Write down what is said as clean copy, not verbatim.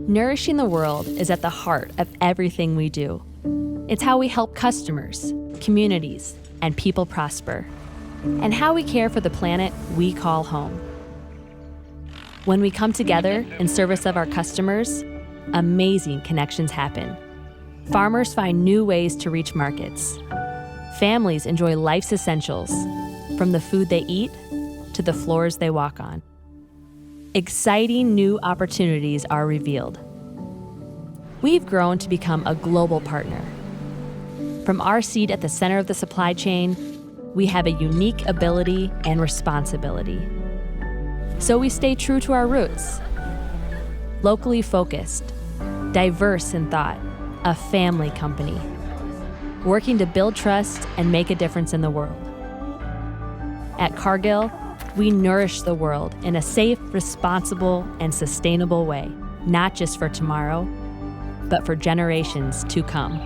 Nourishing the world is at the heart of everything we do. It's how we help customers, communities, and people prosper, and how we care for the planet we call home. When we come together in service of our customers, amazing connections happen. Farmers find new ways to reach markets. Families enjoy life's essentials, from the food they eat to the floors they walk on. Exciting new opportunities are revealed. We've grown to become a global partner. From our seat at the center of the supply chain, we have a unique ability and responsibility. So we stay true to our roots. Locally focused, diverse in thought, a family company, working to build trust and make a difference in the world. At Cargill, we nourish the world in a safe, responsible, and sustainable way, not just for tomorrow, but for generations to come.